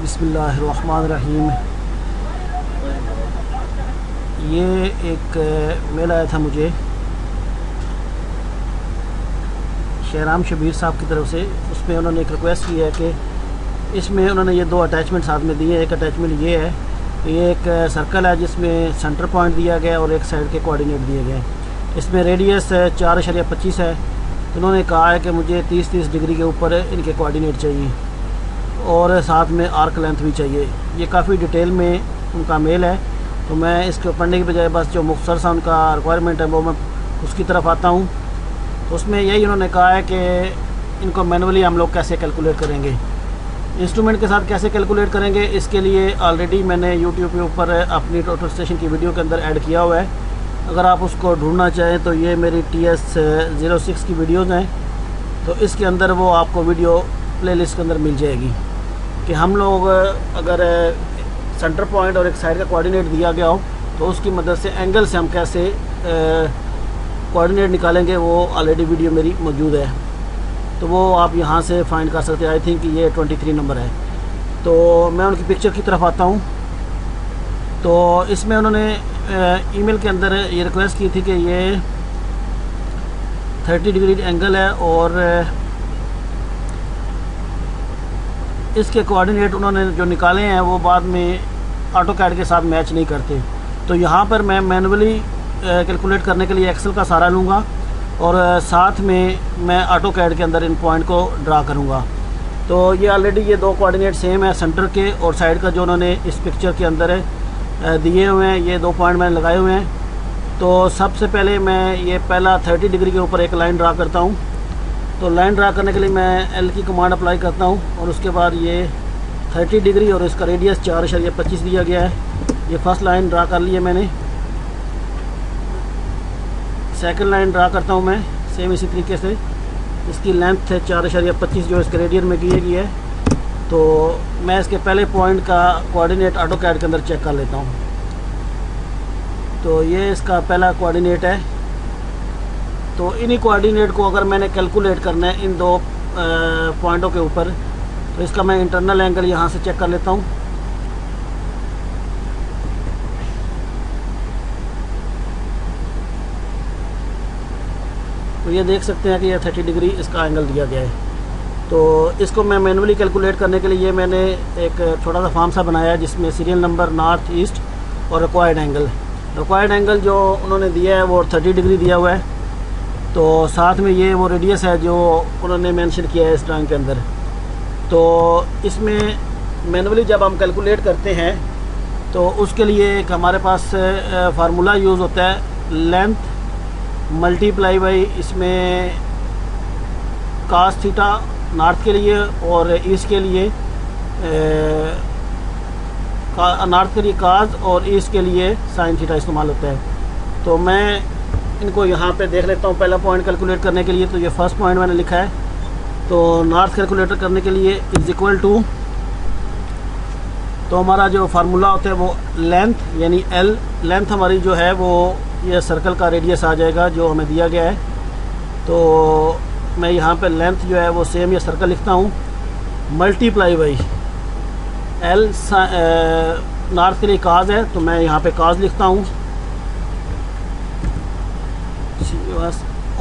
बिस्मिल्लाहिर्रहमानिर्रहीम। ये एक मेल आया था मुझे शहराम शबीर साहब की तरफ से। उसमें उन्होंने एक रिक्वेस्ट की है कि इसमें उन्होंने ये दो अटैचमेंट साथ में दिए। एक अटैचमेंट ये है, ये एक सर्कल है जिसमें सेंटर पॉइंट दिया गया और एक साइड के कोऑर्डिनेट दिए गए। इसमें रेडियस 4.25 है। तो उन्होंने कहा है कि मुझे 30-30 डिग्री के ऊपर इनके कोऑर्डिनेट चाहिए और साथ में आर्क लेंथ भी चाहिए। ये काफ़ी डिटेल में उनका मेल है, तो मैं इसको पढ़ने की बजाय बस जो मुख्तसर सा उनका रिक्वायरमेंट है वो मैं उसकी तरफ आता हूँ। तो उसमें यही उन्होंने कहा है कि इनको मैनुअली हम लोग कैसे कैलकुलेट करेंगे, इंस्ट्रूमेंट के साथ कैसे कैलकुलेट करेंगे। इसके लिए ऑलरेडी मैंने यूट्यूब के ऊपर अपनी टोटल स्टेशन की वीडियो के अंदर ऐड किया हुआ है। अगर आप उसको ढूंढना चाहें तो ये मेरी TS06 की वीडियोज़ हैं, तो इसके अंदर वो आपको वीडियो प्लेलिस्ट के अंदर मिल जाएगी कि हम लोग अगर सेंटर पॉइंट और एक साइड का कोऑर्डिनेट दिया गया हो तो उसकी मदद से एंगल से हम कैसे कोऑर्डिनेट निकालेंगे। वो ऑलरेडी वीडियो मेरी मौजूद है, तो वो आप यहाँ से फाइंड कर सकते हैं। आई थिंक ये 23 नंबर है। तो मैं उनकी पिक्चर की तरफ आता हूँ। तो इसमें उन्होंने ईमेल के अंदर ये रिक्वेस्ट की थी कि ये 30 डिग्री एंगल है और इसके कोऑर्डिनेट उन्होंने जो निकाले हैं वो बाद में ऑटोकैड के साथ मैच नहीं करते। तो यहाँ पर मैं मैनुअली कैलकुलेट करने के लिए एक्सेल का सहारा लूँगा और साथ में मैं ऑटोकैड के अंदर इन पॉइंट को ड्रा करूँगा। तो ये ऑलरेडी ये दो कोऑर्डिनेट सेम है, सेंटर के और साइड का, जो उन्होंने इस पिक्चर के अंदर दिए हुए हैं। ये दो पॉइंट मैंने लगाए हुए हैं। तो सबसे पहले मैं ये पहला 30 डिग्री के ऊपर एक लाइन ड्रा करता हूँ। तो लाइन ड्रा करने के लिए मैं L की कमांड अप्लाई करता हूँ और उसके बाद ये 30 डिग्री और इसका रेडियस 4.25 दिया गया है। ये फर्स्ट लाइन ड्रा कर ली है मैंने। सेकंड लाइन ड्रा करता हूँ मैं सेम इसी तरीके से। इसकी लेंथ है 4.25 जो इसके रेडियन में की गई है। तो मैं इसके पहले पॉइंट का कोऑर्डिनेट ऑटोकैड के अंदर चेक कर लेता हूँ। तो ये इसका पहला कोऑर्डिनेट है। तो इन्हीं कोऑर्डिनेट को अगर मैंने कैलकुलेट करना है इन दो पॉइंटों के ऊपर, तो इसका मैं इंटरनल एंगल यहाँ से चेक कर लेता हूँ। तो ये देख सकते हैं कि यह 30 डिग्री इसका एंगल दिया गया है। तो इसको मैं मैनुअली कैलकुलेट करने के लिए मैंने एक छोटा सा फॉर्म सा बनाया है जिसमें सीरियल नंबर, नॉर्थ ईस्ट और रिक्वायर्ड एंगल जो उन्होंने दिया है वो 30 डिग्री दिया हुआ है। तो साथ में ये वो रेडियस है जो उन्होंने मेंशन किया है इस ड्राइंग के अंदर। तो इसमें मैनुअली जब हम कैलकुलेट करते हैं तो उसके लिए एक हमारे पास फार्मूला यूज़ होता है, लेंथ मल्टीप्लाई बाई इसमें कास थीटा नॉर्थ के लिए और ईस्ट के लिए नॉर्थ के लिए काज और ईस्ट के लिए साइन थीटा इस्तेमाल होता है। तो मैं इनको यहाँ पे देख लेता हूँ पहला पॉइंट कैलकुलेट करने के लिए। तो ये फर्स्ट पॉइंट मैंने लिखा है। तो नॉर्थ कैलकुलेटर करने के लिए इज इक्वल टू, तो हमारा जो फार्मूला होता है वो लेंथ यानी L, लेंथ हमारी जो है वो ये सर्कल का रेडियस आ जाएगा जो हमें दिया गया है। तो मैं यहाँ पे लेंथ जो है वो सेम ये सर्कल लिखता हूँ, मल्टीप्लाई बाई L। नॉर्थ के लिए काज है तो मैं यहाँ पे काज लिखता हूँ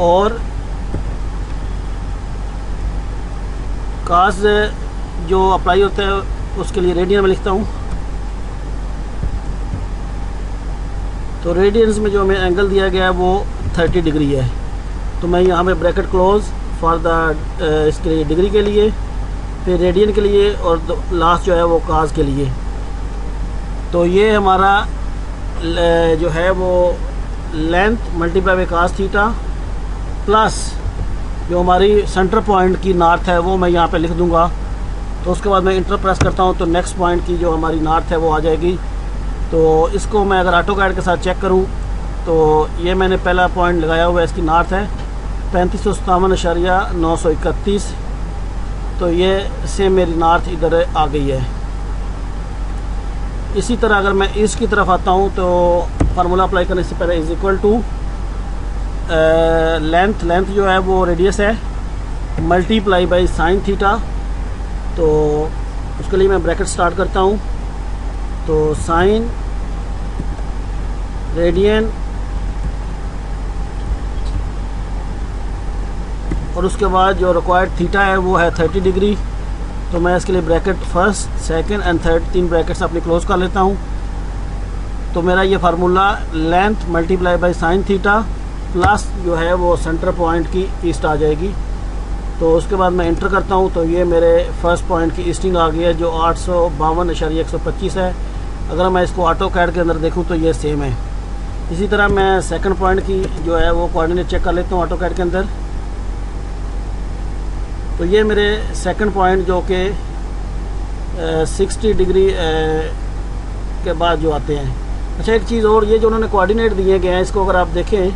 और काज जो अप्लाई होता है उसके लिए रेडियन में लिखता हूँ। तो रेडियंस में जो हमें एंगल दिया गया है वो 30 डिग्री है। तो मैं यहाँ पे ब्रैकेट क्लोज फॉर द इसके लिए डिग्री के लिए, फिर रेडियन के लिए और लास्ट जो है वो काज के लिए। तो ये हमारा जो है वो length multiply by cause theta plus जो हमारी सेंटर पॉइंट की नॉर्थ है वो मैं यहाँ पे लिख दूँगा। तो उसके बाद मैं इंटर प्रेस करता हूँ तो नेक्स्ट पॉइंट की जो हमारी नॉर्थ है वो आ जाएगी। तो इसको मैं अगर ऑटोकैड के साथ चेक करूँ तो ये मैंने पहला पॉइंट लगाया हुआ है, इसकी नॉर्थ है 3557.931। तो ये सेम मेरी नॉर्थ इधर आ गई है। इसी तरह अगर मैं ईस्ट की तरफ आता हूँ तो फार्मूला अप्लाई करने से पहले इज इक्वल टू लेंथ जो है वो रेडियस है मल्टीप्लाई बाई साइन थीटा। तो उसके लिए मैं ब्रैकेट स्टार्ट करता हूँ। तो साइन रेडियन और उसके बाद जो रिक्वायर्ड थीटा है वो है 30 डिग्री। तो मैं इसके लिए bracket first, second and third 3 brackets अपनी क्लोज कर लेता हूँ। तो मेरा ये formula length multiply by sine theta plus जो है वो सेंटर पॉइंट की ईस्ट आ जाएगी। तो उसके बाद मैं इंटर करता हूँ तो ये मेरे फर्स्ट पॉइंट की ईस्टिंग आ गई है जो 852.125 है। अगर मैं इसको ऑटो कैड के अंदर देखूँ तो ये सेम है। इसी तरह मैं सेकंड पॉइंट की जो है वो कोऑर्डिनेट चेक कर लेता हूँ ऑटो कैड के अंदर। तो ये मेरे सेकंड पॉइंट जो कि 60 डिग्री के बाद जो आते हैं। अच्छा, एक चीज़ और, ये जो उन्होंने कोऑर्डिनेट दिए गए हैं इसको अगर आप देखें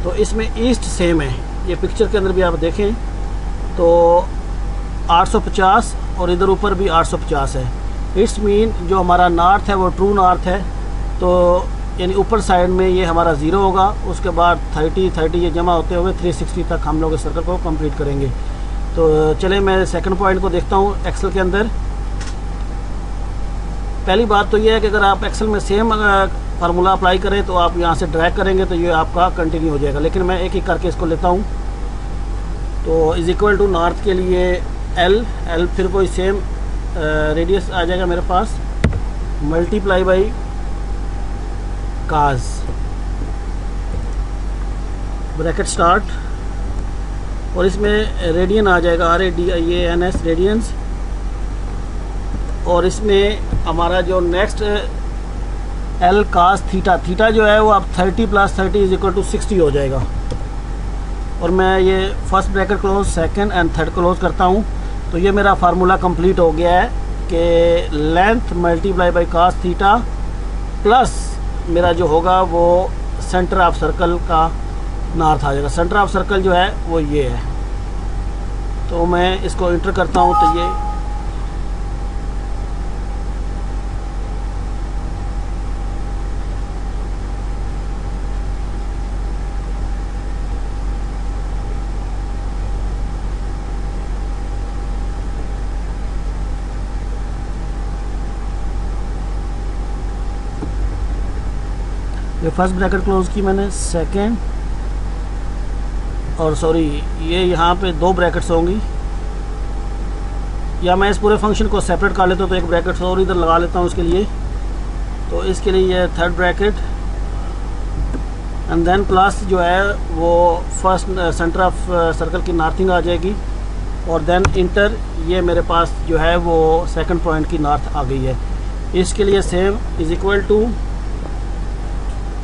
तो इसमें ईस्ट सेम है। ये पिक्चर के अंदर भी आप देखें तो 850 और इधर ऊपर भी 850 है। इट्स मीन जो हमारा नॉर्थ है वो ट्रू नॉर्थ है। तो यानी ऊपर साइड में ये हमारा 0 होगा, उसके बाद 30 ये जमा होते हुए 360 तक हम लोग इस सर्कल को कंप्लीट करेंगे। तो चले मैं सेकंड पॉइंट को देखता हूँ एक्सेल के अंदर। पहली बात तो ये है कि अगर आप एक्सेल में सेम फार्मूला अप्लाई करें तो आप यहाँ से ड्रैग करेंगे तो ये आपका कंटिन्यू हो जाएगा, लेकिन मैं एक एक करके इसको लेता हूँ। तो इज इक्वल टू नॉर्थ के लिए एल फिर कोई सेम रेडियस आ जाएगा मेरे पास, multiply by cos, bracket start, और इसमें रेडियन आ जाएगा RADIANS रेडियंस। और इसमें हमारा जो नेक्स्ट एल कास थीटा जो है वो अब 30 + 30 इज इक्वल टू 60 हो जाएगा। और मैं ये first bracket close, second and third close करता हूँ। तो ये मेरा फार्मूला कंप्लीट हो गया है कि length multiply by cos theta plus मेरा जो होगा वो सेंटर ऑफ सर्कल का नॉर्थ आ जाएगा। सेंटर ऑफ सर्कल जो है वो ये है। तो मैं इसको इंटर करता हूँ तो ये फर्स्ट ब्रैकेट क्लोज की मैंने, सेकंड और सॉरी ये यहाँ पे 2 ब्रैकेट्स होंगी, या मैं इस पूरे फंक्शन को सेपरेट कर लेता हूँ तो एक ब्रैकेट और इधर लगा लेता हूँ इसके लिए। तो इसके लिए ये third bracket and then plus जो है वो फर्स्ट सेंटर ऑफ सर्कल की नॉर्थिंग आ जाएगी, और देन इंटर, ये मेरे पास जो है वो सेकंड पॉइंट की नॉर्थ आ गई है। इसके लिए same is equal to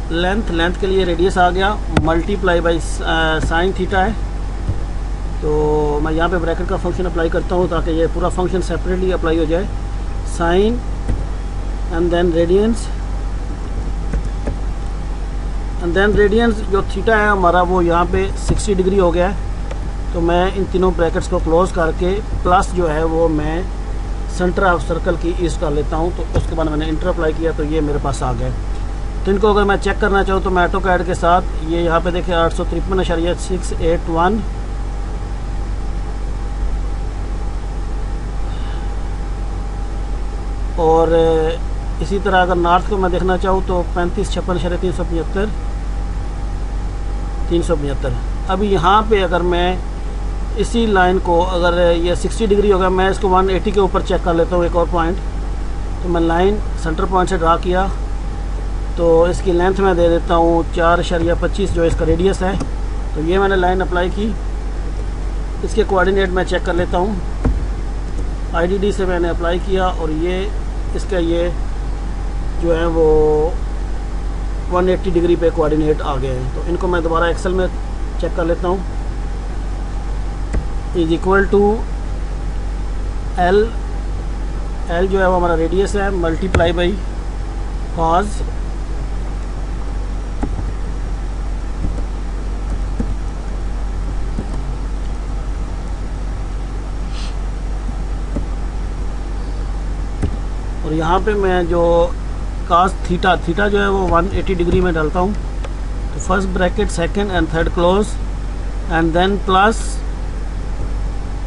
length के लिए रेडियस आ गया, मल्टीप्लाई बाई साइन थीटा है। तो मैं यहाँ पे ब्रैकेट का फंक्शन अप्लाई करता हूँ ताकि ये पूरा फंक्शन सेपरेटली अप्लाई हो जाए। Sine and then radians, and then radians जो थीटा है हमारा वो यहाँ पे 60 डिग्री हो गया है। तो मैं इन तीनों ब्रैकेट्स को क्लोज करके प्लस जो है वो मैं सेंटर ऑफ सर्कल की ईस्ट कर लेता हूँ। तो उसके बाद मैंने इंटर अप्लाई किया तो ये मेरे पास आ गए। तो इनको अगर मैं चेक करना चाहूँ तो मैं ऑटो कैड के साथ ये यहाँ पे देखिए 853.681 और इसी तरह अगर नॉर्थ को मैं देखना चाहूँ तो 3556.375 375। अभी यहाँ पे अगर मैं इसी लाइन को, अगर ये 60 डिग्री होगा, मैं इसको 180 के ऊपर चेक कर लेता हूँ एक और पॉइंट। तो मैं लाइन सेंटर पॉइंट से ड्रा किया तो इसकी लेंथ मैं दे देता हूँ 4.25 जो इसका रेडियस है। तो ये मैंने लाइन अप्लाई की, इसके कोऑर्डिनेट मैं चेक कर लेता हूँ। IDD से मैंने अप्लाई किया और ये इसका ये जो है वो 180 डिग्री पे कोऑर्डिनेट आ गए हैं। तो इनको मैं दोबारा एक्सेल में चेक कर लेता हूँ। इज इक्वल टू एल जो है वो हमारा रेडियस है, मल्टीप्लाई बाई कॉज और यहाँ पे मैं जो कास थीटा जो है वो 180 डिग्री में डालता हूँ। तो first bracket, second and third close and then plus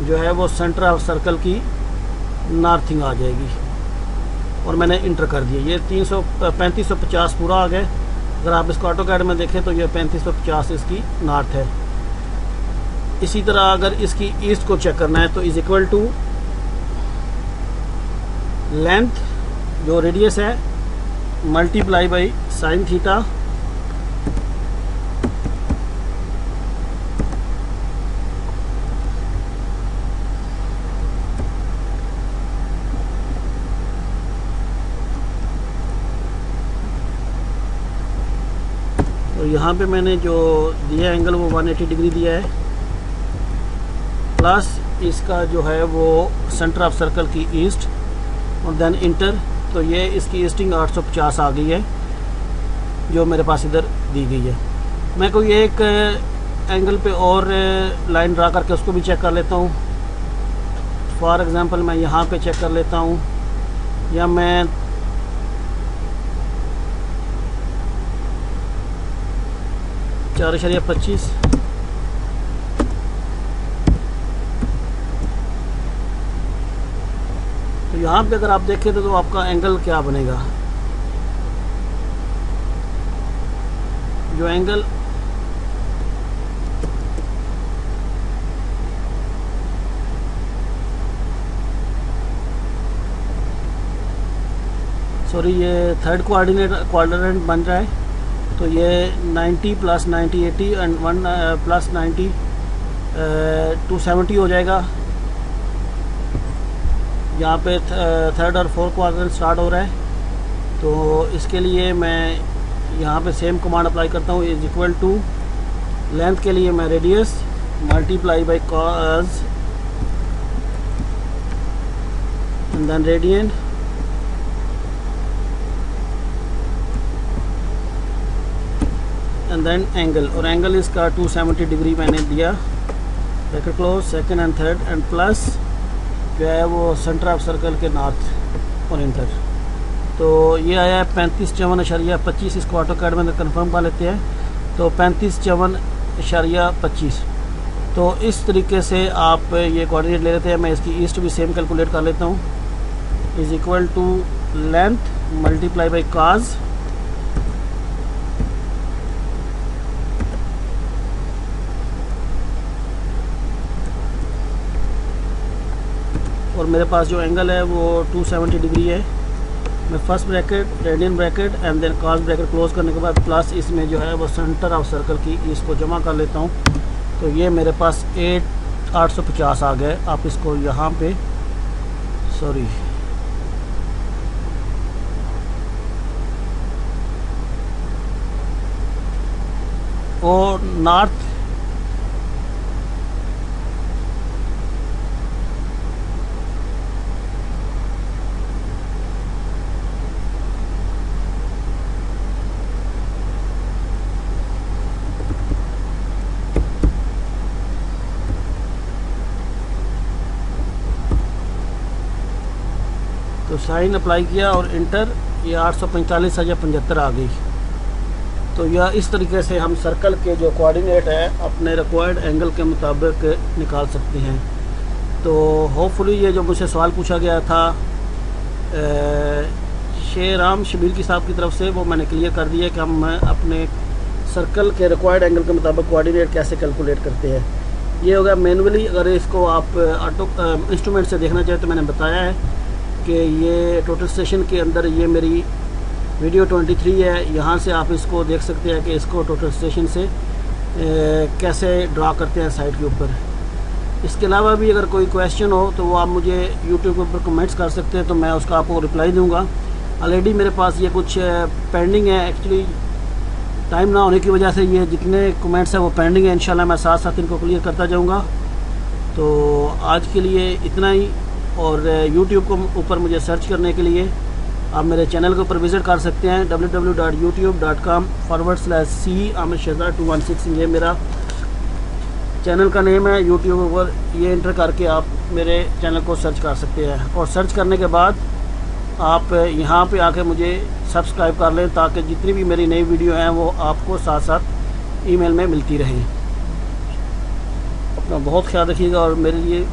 जो है वो सेंटर ऑफ सर्कल की नॉर्थिंग आ जाएगी और मैंने इंटर कर दिया। ये 3550 पूरा आ गया। अगर आप इसको ऑटोकैड में देखें तो ये 3550 इसकी नॉर्थ है। इसी तरह अगर इसकी ईस्ट को चेक करना है तो इज इक्वल टू लेंथ जो रेडियस है मल्टीप्लाई बाई साइन थीटा तो यहाँ पे मैंने जो दिया एंगल वो 180 डिग्री दिया है, प्लस इसका जो है वो सेंटर ऑफ सर्कल की ईस्ट और देन इंटर। तो ये इसकी ईस्टिंग 850 आ गई है जो मेरे पास इधर दी गई है। मैं कोई एक एंगल पे और लाइन ड्रा करके उसको भी चेक कर लेता हूँ। फॉर एग्ज़ाम्पल मैं यहाँ पे चेक कर लेता हूँ, या मैं चार इशारिया 25 तो यहाँ पे अगर आप देखें तो आपका एंगल क्या बनेगा। जो एंगल ये थर्ड क्वाड्रेंट बन रहा है। तो ये 90 प्लस 90 80 एंड 1 प्लस 90 270 हो जाएगा। यहाँ पे थर्ड और फोर्थ क्वाड्रेंट स्टार्ट हो रहा है। तो इसके लिए मैं यहाँ पे सेम कमांड अप्लाई करता हूँ, इज इक्वल टू लेंथ के लिए मैं radius multiply by cos and then radian and then angle, और एंगल इसका 270 डिग्री मैंने दिया, bracket close, second and third and plus जो है वो सेंटर ऑफ सर्कल के नॉर्थ और इंटर। तो ये आया 3554.25। इसको ऑटोकैड में कंफर्म कर लेते हैं। तो 3554.25। तो इस तरीके से आप ये कोऑर्डिनेट ले लेते हैं। मैं इसकी ईस्ट भी सेम कैलकुलेट कर लेता हूँ, is equal to length multiply by cos और मेरे पास जो एंगल है वो 270 डिग्री है। मैं first bracket, radian bracket and then cos bracket close करने के बाद प्लस इसमें जो है वो सेंटर ऑफ सर्कल की इसको जमा कर लेता हूँ। तो ये मेरे पास 850 आ गए। आप इसको यहाँ पे और नॉर्थ तो साइन अप्लाई किया और इंटर, ये 845,75 आ गई। तो यह इस तरीके से हम सर्कल के जो कोऑर्डिनेट है अपने रिक्वायर्ड एंगल के मुताबिक निकाल सकते हैं। तो होपफुली ये जो मुझसे सवाल पूछा गया था शेराम शबीर की साहब की तरफ से, वो मैंने क्लियर कर दिया कि हम अपने सर्कल के रिक्वायर्ड एंगल के मुताबिक कोऑर्डिनेट कैसे कैलकुलेट करते हैं। ये होगा मैनुअली। अगर इसको आप इंस्ट्रूमेंट से देखना चाहें तो मैंने बताया है कि ये टोटल स्टेशन के अंदर ये मेरी वीडियो 23 है। यहाँ से आप इसको देख सकते हैं कि इसको टोटल स्टेशन से कैसे ड्रा करते हैं साइड के ऊपर। इसके अलावा भी अगर कोई क्वेश्चन हो तो वो आप मुझे यूट्यूब के ऊपर कमेंट्स कर सकते हैं, तो मैं उसका आपको रिप्लाई दूंगा। ऑलरेडी मेरे पास ये कुछ पेंडिंग है, एक्चुअली टाइम ना होने की वजह से ये जितने कमेंट्स हैं वो पेंडिंग है। इंशाल्लाह मैं साथ साथ इनको क्लियर करता जाऊँगा। तो आज के लिए इतना ही। और YouTube को ऊपर मुझे सर्च करने के लिए आप मेरे चैनल के ऊपर विज़िट कर सकते हैं, www.youtube.com/C आमिर शहजाद 216। ये मेरा चैनल का नेम है। YouTube ऊपर ये इंटर करके आप मेरे चैनल को सर्च कर सकते हैं, और सर्च करने के बाद आप यहाँ पे आके मुझे सब्सक्राइब कर लें ताकि जितनी भी मेरी नई वीडियो हैं वो आपको साथ साथ ईमेल में मिलती रहें। अपना बहुत ख्याल रखिएगा और मेरे लिए